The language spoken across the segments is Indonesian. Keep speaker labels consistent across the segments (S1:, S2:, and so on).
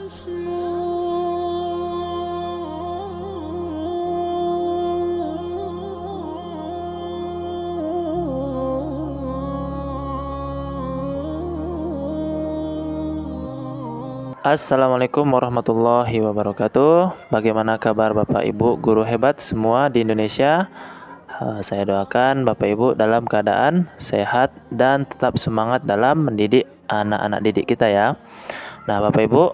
S1: Assalamualaikum warahmatullahi wabarakatuh. Bagaimana kabar Bapak Ibu guru hebat semua di Indonesia? Saya doakan Bapak Ibu dalam keadaan sehat dan tetap semangat dalam mendidik anak-anak didik kita ya. Nah Bapak Ibu,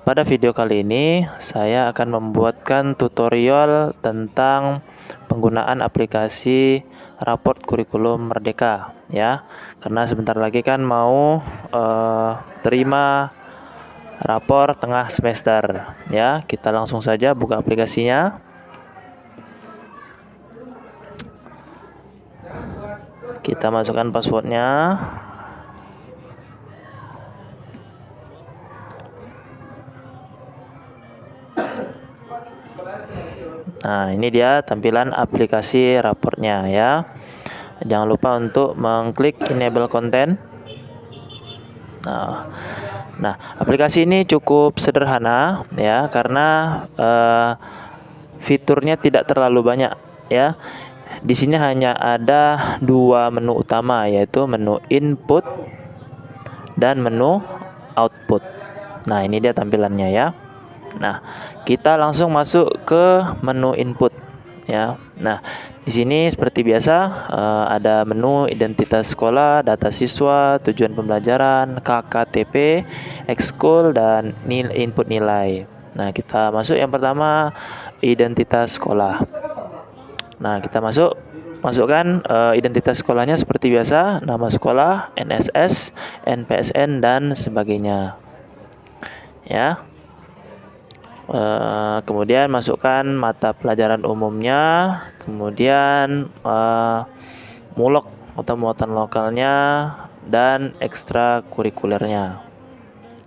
S1: pada video kali ini saya akan membuatkan tutorial tentang penggunaan aplikasi raport kurikulum Merdeka ya. Karena sebentar lagi kan mau terima rapor tengah semester ya. Kita langsung saja buka aplikasinya. Kita masukkan passwordnya. Nah, ini dia tampilan aplikasi raportnya ya. Jangan lupa untuk mengklik enable content. Nah, aplikasi ini cukup sederhana ya, karena fiturnya tidak terlalu banyak ya. Di sini hanya ada dua menu utama, yaitu menu input dan menu output. Nah, ini dia tampilannya ya. Nah, kita langsung masuk ke menu input ya. Nah, di sini seperti biasa ada menu identitas sekolah, data siswa, tujuan pembelajaran, KKTP, ekskul, dan input nilai. Nah, kita masuk yang pertama, identitas sekolah. Nah, kita masukkan identitas sekolahnya seperti biasa, nama sekolah, NSS, NPSN, dan sebagainya. Ya. Kemudian masukkan mata pelajaran umumnya, kemudian mulok atau muatan lokalnya, dan ekstrakurikulernya.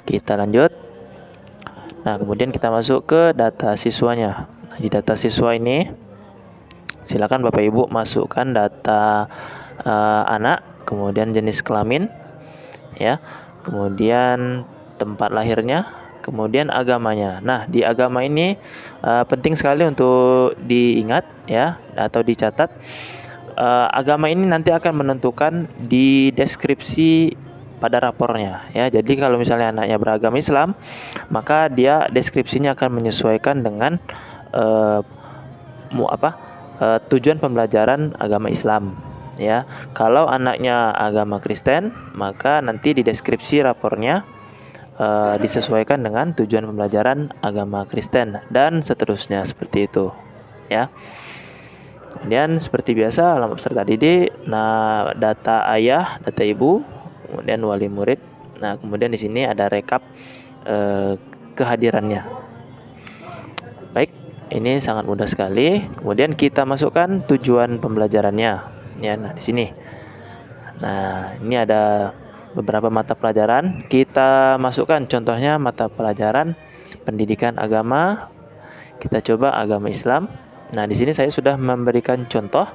S1: Kita lanjut. Nah, kemudian kita masuk ke data siswanya. Di data siswa ini, silakan Bapak Ibu masukkan data anak, kemudian jenis kelamin, ya, kemudian tempat lahirnya, kemudian agamanya. Nah, di agama ini penting sekali untuk diingat ya, atau dicatat. Agama ini nanti akan menentukan di deskripsi pada rapornya ya. Jadi kalau misalnya anaknya beragama Islam, maka dia deskripsinya akan menyesuaikan dengan tujuan pembelajaran agama Islam ya. Kalau anaknya agama Kristen, maka nanti di deskripsi rapornya disesuaikan dengan tujuan pembelajaran agama Kristen dan seterusnya, seperti itu ya. Kemudian seperti biasa alamat peserta didik, nah data ayah, data ibu, kemudian wali murid. Nah, kemudian di sini ada rekap kehadirannya. Baik, ini sangat mudah sekali. Kemudian kita masukkan tujuan pembelajarannya ya. Nah, di sini. Nah, ini ada beberapa mata pelajaran. Kita masukkan contohnya mata pelajaran pendidikan agama. Kita coba agama Islam. Nah, di sini saya sudah memberikan contoh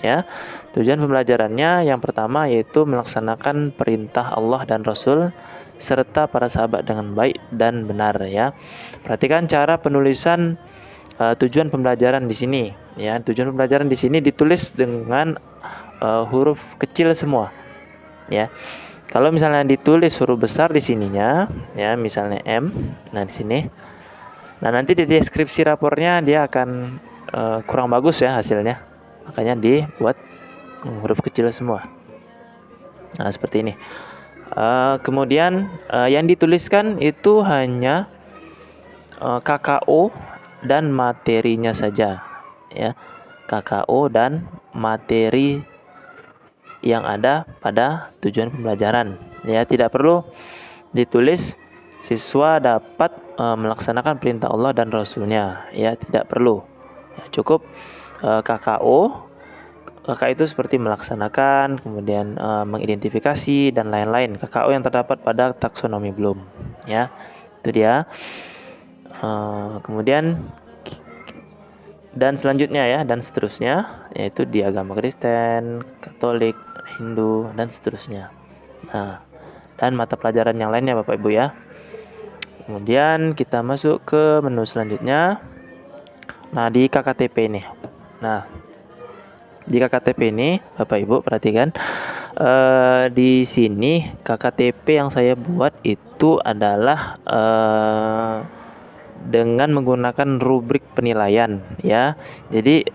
S1: ya. Tujuan pembelajarannya yang pertama yaitu melaksanakan perintah Allah dan Rasul serta para sahabat dengan baik dan benar ya. Perhatikan cara penulisan tujuan pembelajaran di sini ya. Tujuan pembelajaran di sini ditulis dengan huruf kecil semua ya. Kalau misalnya ditulis huruf besar di sininya ya, misalnya M, nah di sini. Nah, nanti di deskripsi rapornya dia akan kurang bagus ya hasilnya. Makanya dibuat huruf kecil semua. Nah, seperti ini. Kemudian yang dituliskan itu hanya KKO dan materinya saja ya. KKO dan materi yang ada pada tujuan pembelajaran ya. Tidak perlu ditulis siswa dapat melaksanakan perintah Allah dan Rasulnya ya, tidak perlu ya, cukup KKO. KK itu seperti melaksanakan, kemudian mengidentifikasi dan lain-lain. KKO yang terdapat pada taksonomi Bloom ya, itu dia. Kemudian dan selanjutnya ya, dan seterusnya, yaitu di agama Kristen, Katolik, Hindu, dan seterusnya. Nah, dan mata pelajaran yang lainnya Bapak Ibu ya. Kemudian kita masuk ke menu selanjutnya. Nah, di KKTP ini. Nah, di KKTP ini, Bapak Ibu perhatikan, di sini KKTP yang saya buat itu adalah dengan menggunakan rubrik penilaian ya. Jadi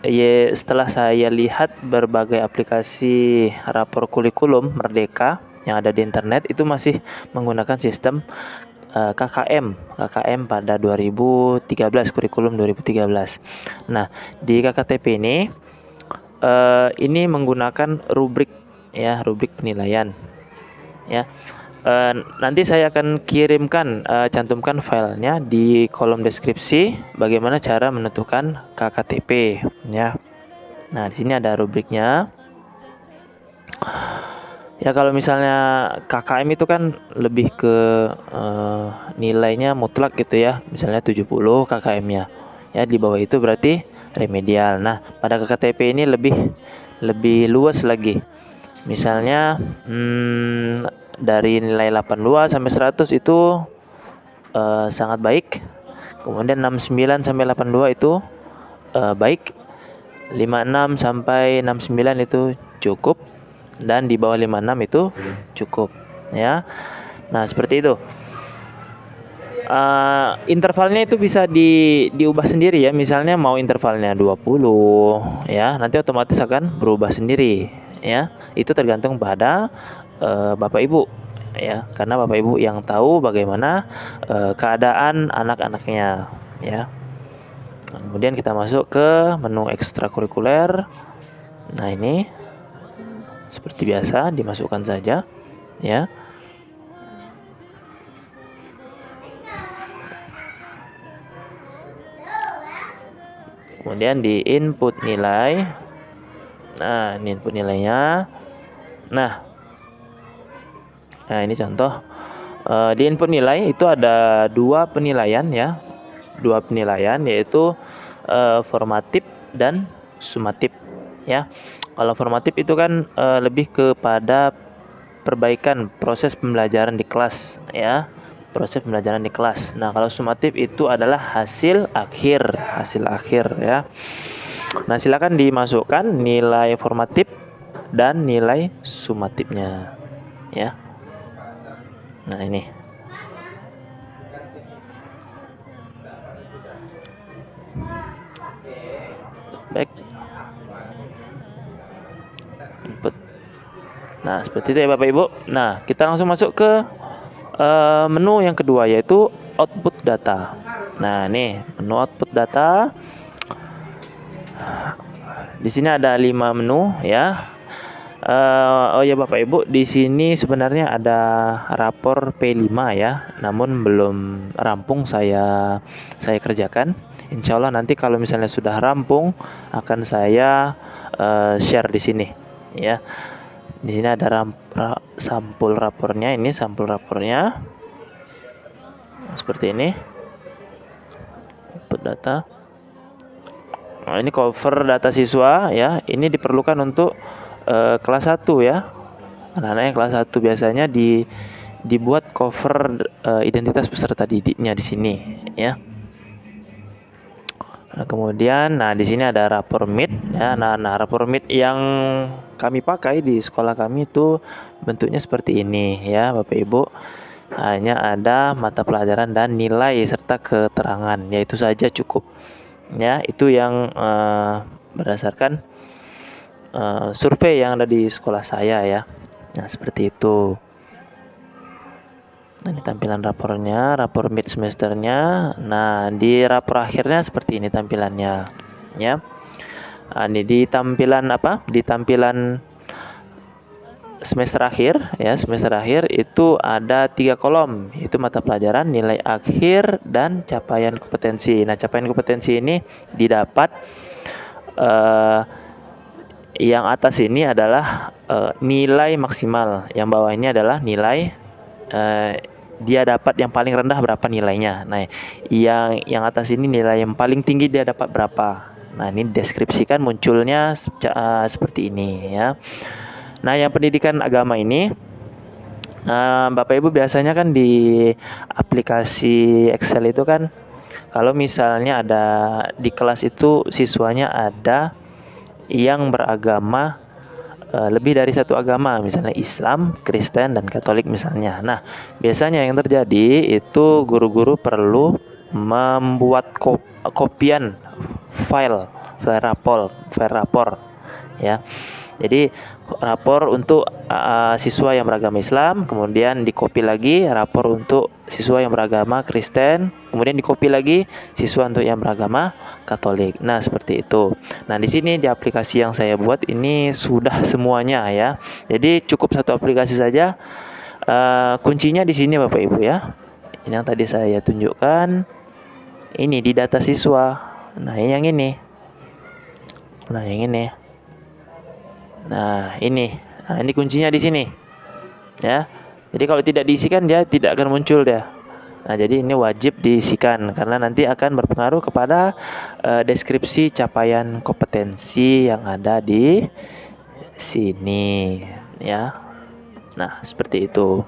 S1: setelah saya lihat berbagai aplikasi rapor kurikulum Merdeka yang ada di internet itu masih menggunakan sistem KKM pada 2013, kurikulum 2013. Nah, di KKTP ini menggunakan rubrik ya, rubrik penilaian ya. Nanti saya akan kirimkan, cantumkan filenya di kolom deskripsi bagaimana cara menentukan KKTP ya. Nah, di sini ada rubriknya. Ya, kalau misalnya KKM itu kan lebih ke nilainya mutlak gitu ya. Misalnya 70 KKM-nya. Ya, di bawah itu berarti remedial. Nah, pada KKTP ini lebih luas lagi. Misalnya dari nilai 82 sampai 100 itu sangat baik. Kemudian 69 sampai 82 itu baik. 56 sampai 69 itu cukup, dan di bawah 56 itu cukup ya. Nah, seperti itu. Intervalnya itu bisa diubah sendiri ya. Misalnya mau intervalnya 20 ya, nanti otomatis akan berubah sendiri ya. Itu tergantung pada Bapak Ibu ya, karena Bapak Ibu yang tahu bagaimana keadaan anak-anaknya ya. Kemudian kita masuk ke menu ekstrakurikuler. Nah, ini seperti biasa dimasukkan saja ya. Kemudian di input nilai. Nah, ini input nilainya. Nah, ini contoh. Di input nilai itu ada dua penilaian ya. Dua penilaian yaitu formatif dan sumatif ya. Kalau formatif itu kan lebih kepada perbaikan proses pembelajaran di kelas ya. Proses pembelajaran di kelas. Nah, kalau sumatif itu adalah hasil akhir ya. Nah, silakan dimasukkan nilai formatif dan nilai sumatifnya ya. Nah, ini. Baik. Input. Nah, seperti itu ya Bapak Ibu. Nah, kita langsung masuk ke menu yang kedua, yaitu output data. Nah, nih menu output data. Di sini ada 5 menu ya. Oh ya Bapak Ibu, di sini sebenarnya ada rapor P5 ya, namun belum rampung saya kerjakan. Insya Allah nanti kalau misalnya sudah rampung akan saya share di sini ya. Di sini ada sampul rapornya, ini sampul rapornya seperti ini. Input data. Nah, ini cover data siswa ya. Ini diperlukan untuk kelas 1 ya. Anak-anak yang kelas 1 biasanya dibuat cover identitas peserta didiknya di sini ya. Nah, kemudian di sini ada rapor MIT ya. Nah, rapor MIT yang kami pakai di sekolah kami itu bentuknya seperti ini ya, Bapak Ibu. Hanya ada mata pelajaran dan nilai serta keterangan, yaitu saja cukup. Ya, itu yang berdasarkan survei yang ada di sekolah saya ya. Nah, seperti itu. Nah, ini tampilan rapornya, rapor mid semesternya. Nah, di rapor akhirnya seperti ini tampilannya, ya. Nah, ini di tampilan Di tampilan semester akhir, ya. Semester akhir itu ada 3 kolom, yaitu mata pelajaran, nilai akhir, dan capaian kompetensi. Nah, capaian kompetensi ini didapat yang atas ini adalah nilai maksimal, yang bawah ini adalah nilai dia dapat yang paling rendah berapa nilainya. Nah, yang atas ini nilai yang paling tinggi dia dapat berapa. Nah, ini deskripsikan munculnya seperti ini ya. Nah, yang pendidikan agama ini Bapak Ibu biasanya kan di aplikasi Excel itu kan, kalau misalnya ada di kelas itu siswanya ada yang beragama lebih dari satu agama, misalnya Islam, Kristen, dan Katolik misalnya. Nah, biasanya yang terjadi itu guru-guru perlu membuat kopian file, file rapor, ya. Jadi rapor untuk siswa yang beragama Islam, kemudian dikopi lagi rapor untuk siswa yang beragama Kristen, kemudian dikopi lagi siswa untuk yang beragama Katolik. Nah, seperti itu. Nah, di sini di aplikasi yang saya buat ini sudah semuanya ya. Jadi cukup satu aplikasi saja. Kuncinya di sini Bapak Ibu ya. Ini yang tadi saya tunjukkan. Ini di data siswa. Nah, ini yang ini. Nah, yang ini. Nah, ini. Nah, ini kuncinya di sini. Ya. Jadi kalau tidak diisikan dia tidak akan muncul dia. Nah, jadi ini wajib diisikan karena nanti akan berpengaruh kepada deskripsi capaian kompetensi yang ada di sini, ya. Nah, seperti itu.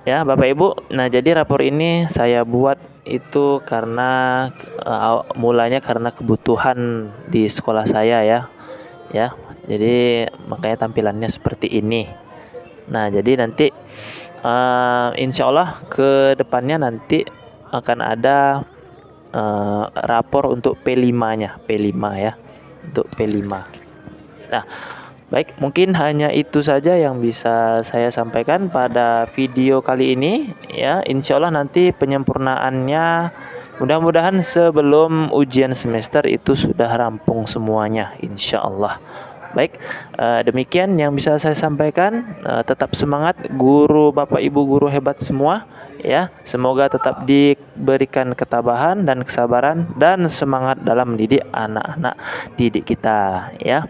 S1: Ya, Bapak Ibu. Nah, jadi rapor ini saya buat itu karena mulanya karena kebutuhan di sekolah saya ya. Ya. Jadi makanya tampilannya seperti ini. Nah, jadi nanti insya Allah ke depannya nanti akan ada rapor untuk P5-nya, P5 ya, untuk P5. Nah, baik, mungkin hanya itu saja yang bisa saya sampaikan pada video kali ini ya. Insya Allah nanti penyempurnaannya mudah-mudahan sebelum ujian semester itu sudah rampung semuanya, insya Allah. Baik, demikian yang bisa saya sampaikan. Tetap semangat guru, Bapak Ibu guru hebat semua ya. Semoga tetap diberikan ketabahan dan kesabaran dan semangat dalam mendidik anak-anak didik kita ya.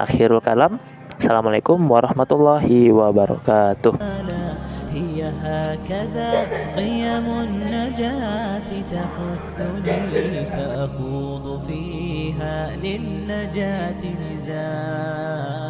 S1: Akhirul kalam. Assalamualaikum warahmatullahi wabarakatuh.
S2: هي هكذا قيم النجاة تحثني فأخوض فيها للنجاة نزاع